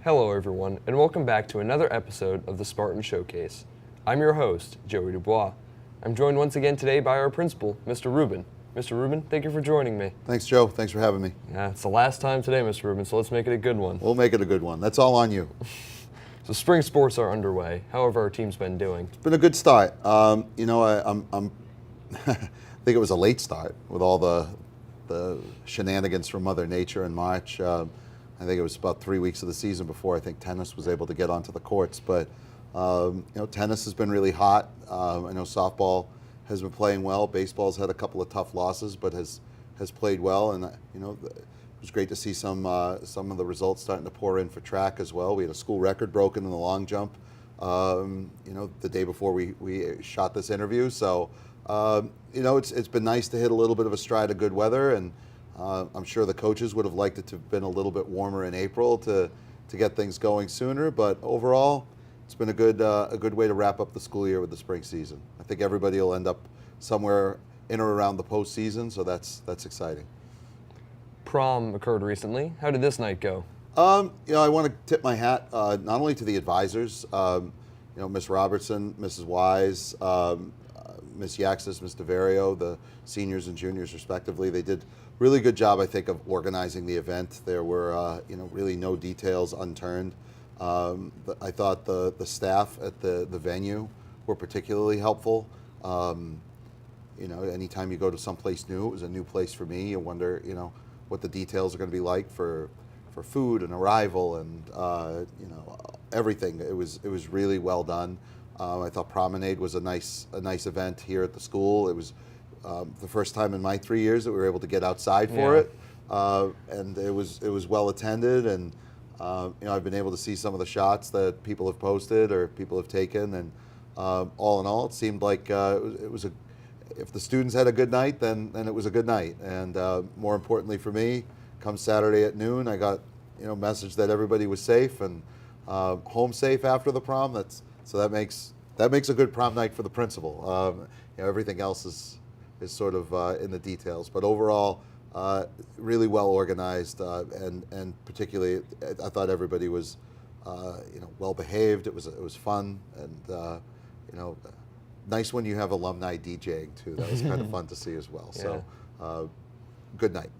Hello everyone, and welcome back to another episode of the Spartan Showcase. I'm your host, Joey Dubois. I'm joined once again today by our principal, Mr. Rubin. Mr. Rubin, thank you for joining me. Thanks, Joe. Thanks for having me. Yeah, it's the last time today, Mr. Rubin, so let's make it a good one. We'll make it a good one. That's all on you. So spring sports are underway. How have our team's been doing? It's been a good start. I'm I think it was a late start with all the shenanigans from Mother Nature in March. I think it was about 3 weeks of the season before I think tennis was able to get onto the courts. But tennis has been really hot. I know softball has been playing well. Baseball's had a couple of tough losses, but has played well. And it was great to see some of the results starting to pour in for track as well. We had a school record broken in the long jump. The day before we shot this interview. So it's been nice to hit a little bit of a stride of good weather, and I'm sure the coaches would have liked it to have been a little bit warmer in April to get things going sooner. But overall, it's been a good way to wrap up the school year with the spring season. I think everybody will end up somewhere in or around the postseason, so that's exciting. Prom occurred recently. How did this night go? I want to tip my hat not only to the advisors, Miss Robertson, Mrs. Wise, Miss Yaxis, Ms. DeVario, the seniors and juniors respectively. They did a really good job, I think, of organizing the event. There were, really no details unturned. I thought the staff at the venue were particularly helpful. Anytime you go to someplace new, it was a new place for me. You wonder, what the details are going to be like for food and arrival and everything. It was really well done. I thought Promenade was a nice event here at the school. It was the first time in my 3 years that we were able to get outside for it, and it was well attended. And I've been able to see some of the shots that people have posted or people have taken, and all in all, it seemed like if the students had a good night, then it was a good night. And more importantly for me, come Saturday at noon, I got message that everybody was safe and home safe after the prom. That makes a good prom night for the principal. Everything else is sort of in the details, but overall, really well organized, and particularly, I thought everybody was, well behaved. It was fun, and nice when you have alumni DJing too. That was kind of fun to see as well. Yeah. So, good night.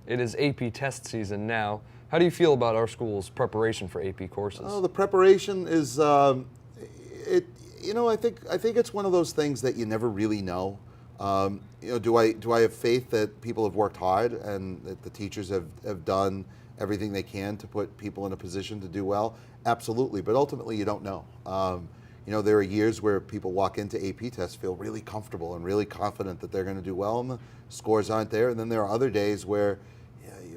It is AP test season now. How do you feel about our school's preparation for AP courses? Oh, the preparation is, I think it's one of those things that you never really know. Do I have faith that people have worked hard and that the teachers have done everything they can to put people in a position to do well? Absolutely, but ultimately you don't know. There are years where people walk into AP tests, feel really comfortable and really confident that they're going to do well, and the scores aren't there. And then there are other days where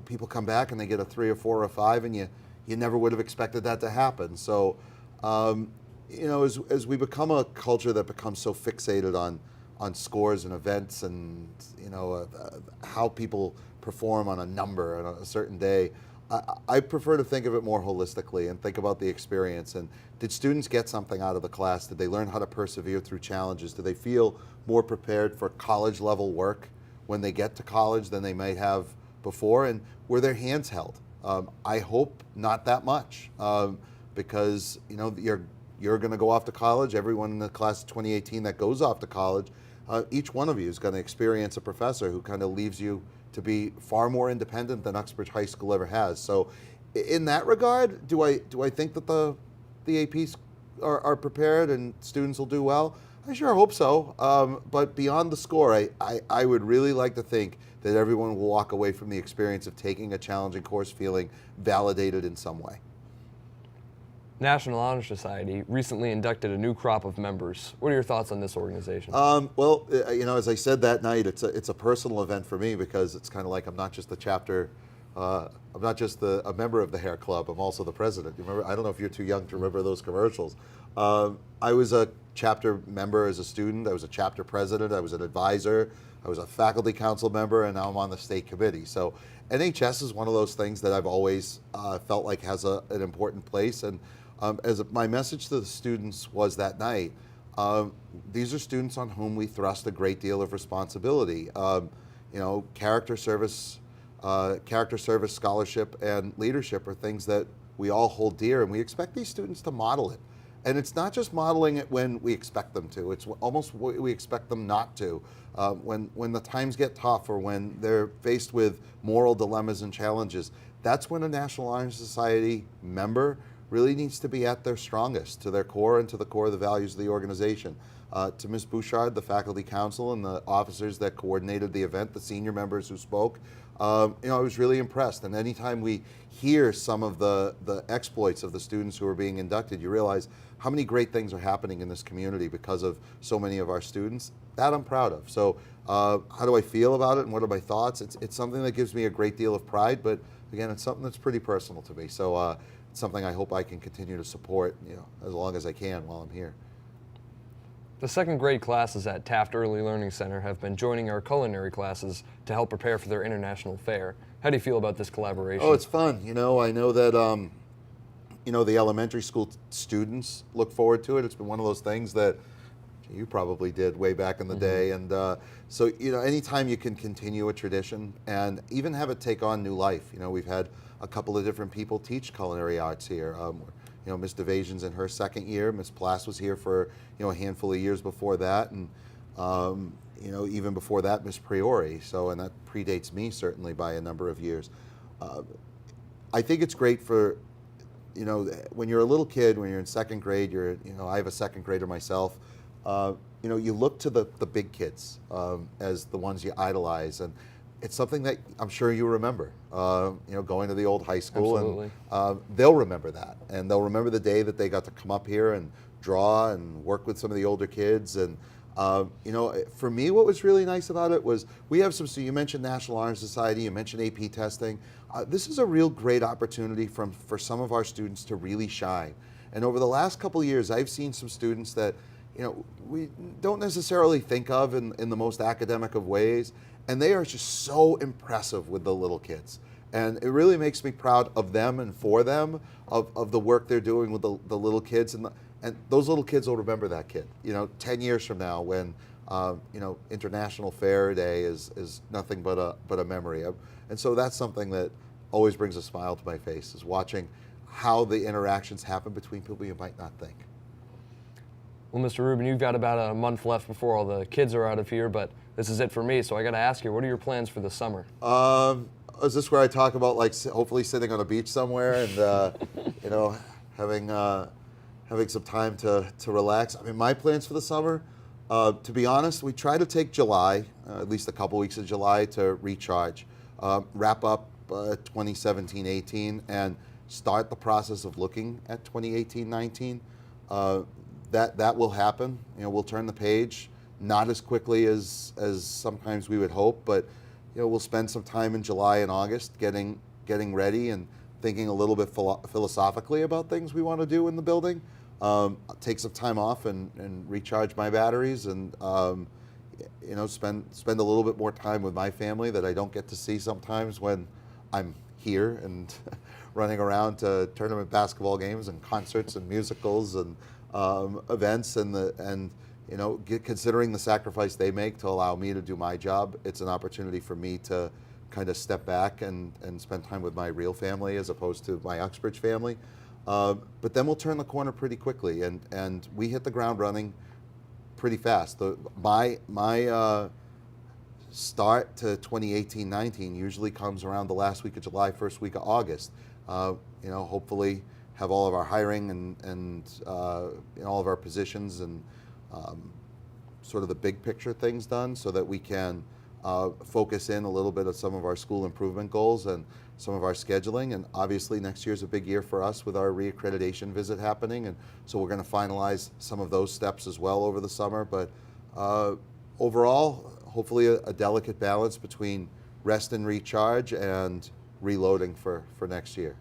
people come back and they get a 3 or 4 or 5, and you never would have expected that to happen. So, as we become a culture that becomes so fixated on scores and events and how people perform on a number on a certain day, I prefer to think of it more holistically and think about the experience. And did students get something out of the class? Did they learn how to persevere through challenges? Do they feel more prepared for college level work when they get to college than they might have before? And were their hands held? I hope not that much, because you're going to go off to college. Everyone in the class of 2018 that goes off to college, each one of you is going to experience a professor who kind of leaves you to be far more independent than Uxbridge High School ever has. So, in that regard, do I think that the APs are prepared and students will do well? I sure hope so. But beyond the score, I would really like to think that everyone will walk away from the experience of taking a challenging course feeling validated in some way. National Honor Society recently inducted a new crop of members. What are your thoughts on this organization? As I said that night, it's a personal event for me because it's kind of like I'm not just the chapter. I'm not just a member of the hair club. I'm also the president. You remember? I don't know if you're too young to remember those commercials. I was a chapter member as a student. I was a chapter president. I was an advisor. I was a faculty council member, and now I'm on the state committee. So NHS is one of those things that I've always felt like has an important place. And as my message to the students was that night, these are students on whom we thrust a great deal of responsibility. Character service scholarship and leadership are things that we all hold dear, and we expect these students to model it. And it's not just modeling it when we expect them to, it's almost what we expect them not to. When the times get tough or when they're faced with moral dilemmas and challenges, that's when a National Honor Society member really needs to be at their strongest, to their core and to the core of the values of the organization. To Ms. Bouchard, the faculty council, and the officers that coordinated the event, the senior members who spoke, I was really impressed. And anytime we hear some of the exploits of the students who are being inducted, you realize how many great things are happening in this community because of so many of our students. That I'm proud of. So how do I feel about it and what are my thoughts? It's something that gives me a great deal of pride, but again, it's something that's pretty personal to me. So it's something I hope I can continue to support, as long as I can while I'm here. The second grade classes at Taft Early Learning Center have been joining our culinary classes to help prepare for their international fair. How do you feel about this collaboration? Oh, it's fun. I know that the elementary school students look forward to it. It's been one of those things that you probably did way back in the day. And so, anytime you can continue a tradition and even have it take on new life. We've had a couple of different people teach culinary arts here. Miss DeVasion's in her second year. Miss Plass was here for, a handful of years before that. And, even before that, Miss Priori. So, and that predates me certainly by a number of years. I think it's great for, when you're a little kid, when you're in second grade, I have a second grader myself. You look to the big kids as the ones you idolize, and it's something that I'm sure you remember. Going to the old high school, Absolutely. And they'll remember that, and they'll remember the day that they got to come up here and draw and work with some of the older kids. And for me, what was really nice about it was we have some. So you mentioned National Honor Society, you mentioned AP testing. This is a real great opportunity for some of our students to really shine. And over the last couple of years, I've seen some students that we don't necessarily think of in the most academic of ways, and they are just so impressive with the little kids. And it really makes me proud of them and for them, of the work they're doing with the little kids. And those little kids will remember that kid, 10 years from now when, International Fair Day is nothing but a memory. And so that's something that always brings a smile to my face, is watching how the interactions happen between people you might not think. Well, Mr. Rubin, you've got about a month left before all the kids are out of here, but this is it for me, so I got to ask you, what are your plans for the summer? Is this where I talk about hopefully sitting on a beach somewhere and having some time to relax? I mean, my plans for the summer, to be honest, we try to take July, at least a couple weeks of July, to recharge, wrap up 2017-18, and start the process of looking at 2018-19. That will happen. We'll turn the page, not as quickly as sometimes we would hope, but we'll spend some time in July and August getting ready and thinking a little bit philosophically about things we want to do in the building. I'll take some time off and recharge my batteries, and spend a little bit more time with my family that I don't get to see sometimes when I'm here and running around to tournament basketball games and concerts and musicals and events, considering the sacrifice they make to allow me to do my job. It's an opportunity for me to kind of step back and spend time with my real family as opposed to my Uxbridge family. But then we'll turn the corner pretty quickly, and we hit the ground running pretty fast. My start to 2018-19 usually comes around the last week of July, first week of August. Hopefully have all of our hiring and all of our positions and sort of the big picture things done, so that we can focus in a little bit of some of our school improvement goals and some of our scheduling. And obviously next year's a big year for us with our reaccreditation visit happening, and so we're going to finalize some of those steps as well over the summer. But overall, hopefully a delicate balance between rest and recharge and reloading for next year.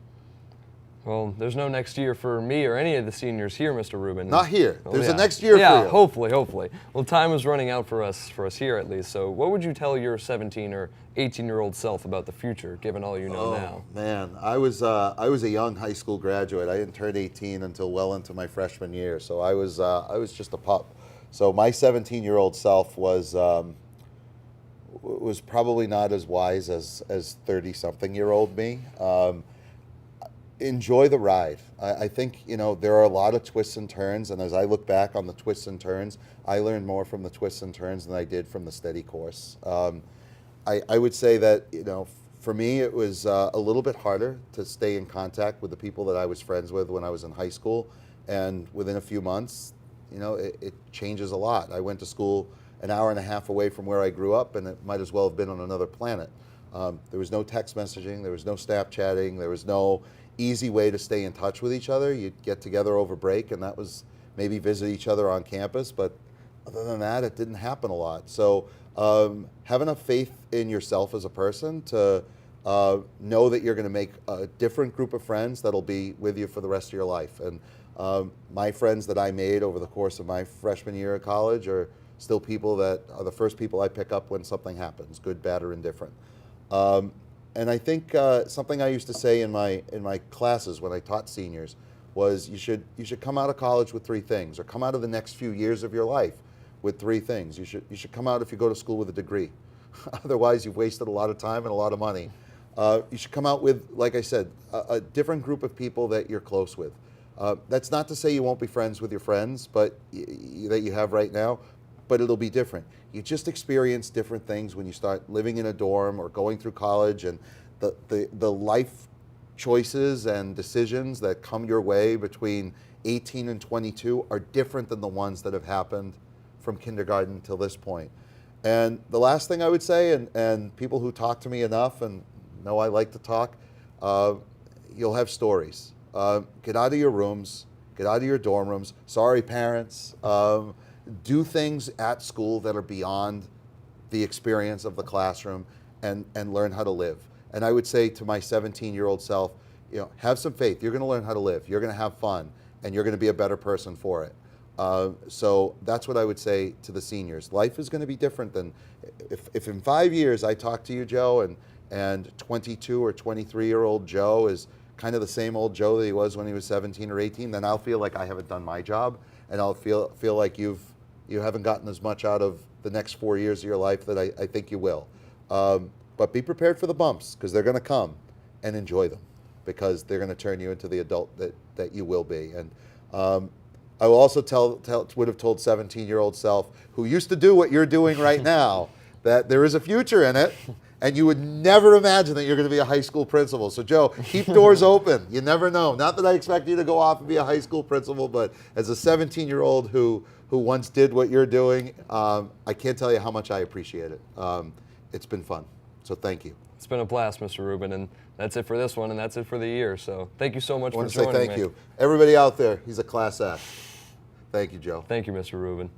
Well, there's no next year for me or any of the seniors here, Mr. Rubin. Not here. Oh, There's yeah. a next year for you. Yeah, hopefully. Well, time is running out for us here at least. So what would you tell your 17 or 18-year-old self about the future, given all you know now? Man, I was a young high school graduate. I didn't turn 18 until well into my freshman year, so I was just a pup. So my 17-year-old self was probably not as wise as 30-something-year-old me. enjoy the ride. I think, there are a lot of twists and turns, and as I look back on the twists and turns, I learned more from the twists and turns than I did from the steady course. I would say that, for me, it was a little bit harder to stay in contact with the people that I was friends with when I was in high school, and within a few months, it changes a lot. I went to school an hour and a half away from where I grew up, and it might as well have been on another planet. There was no text messaging, there was no Snapchatting, there was no easy way to stay in touch with each other. You'd get together over break, and that was maybe visit each other on campus, but other than that, it didn't happen a lot. So have enough faith in yourself as a person to know that you're going to make a different group of friends that'll be with you for the rest of your life. And my friends that I made over the course of my freshman year of college are still people that are the first people I pick up when something happens, good, bad, or indifferent. And I think something I used to say in my classes when I taught seniors was you should come out of college with 3 things, or come out of the next few years of your life with 3 things. You should come out if you go to school with a degree. Otherwise, you've wasted a lot of time and a lot of money. You should come out with, like I said, a different group of people that you're close with. That's not to say you won't be friends with your friends, but that you have right now, but it'll be different. You just experience different things when you start living in a dorm or going through college, and the life choices and decisions that come your way between 18 and 22 are different than the ones that have happened from kindergarten till this point. And the last thing I would say, and people who talk to me enough and know I like to talk, you'll have stories. Get out of your rooms, get out of your dorm rooms. Sorry, parents. Do things at school that are beyond the experience of the classroom, and learn how to live. And I would say to my 17-year-old self, have some faith. You're going to learn how to live. You're going to have fun, and you're going to be a better person for it. So that's what I would say to the seniors. Life is going to be different than if in 5 years I talk to you, Joe, and 22 or 23-year-old Joe is kind of the same old Joe that he was when he was 17 or 18, then I'll feel like I haven't done my job, and I'll feel like you haven't gotten as much out of the next 4 years of your life that I think you will. But be prepared for the bumps, because they're going to come, and enjoy them, because they're going to turn you into the adult that you will be. And I will also would have told 17-year-old self, who used to do what you're doing right now, that there is a future in it, and you would never imagine that you're going to be a high school principal. So Joe, keep doors open. You never know. Not that I expect you to go off and be a high school principal, but as a 17-year-old who once did what you're doing, I can't tell you how much I appreciate it. It's been fun. So thank you. It's been a blast, Mr. Rubin, and that's it for this one, and that's it for the year. So thank you so much for joining me. I want to say thank you. Everybody out there, he's a class act. Thank you, Joe. Thank you, Mr. Rubin.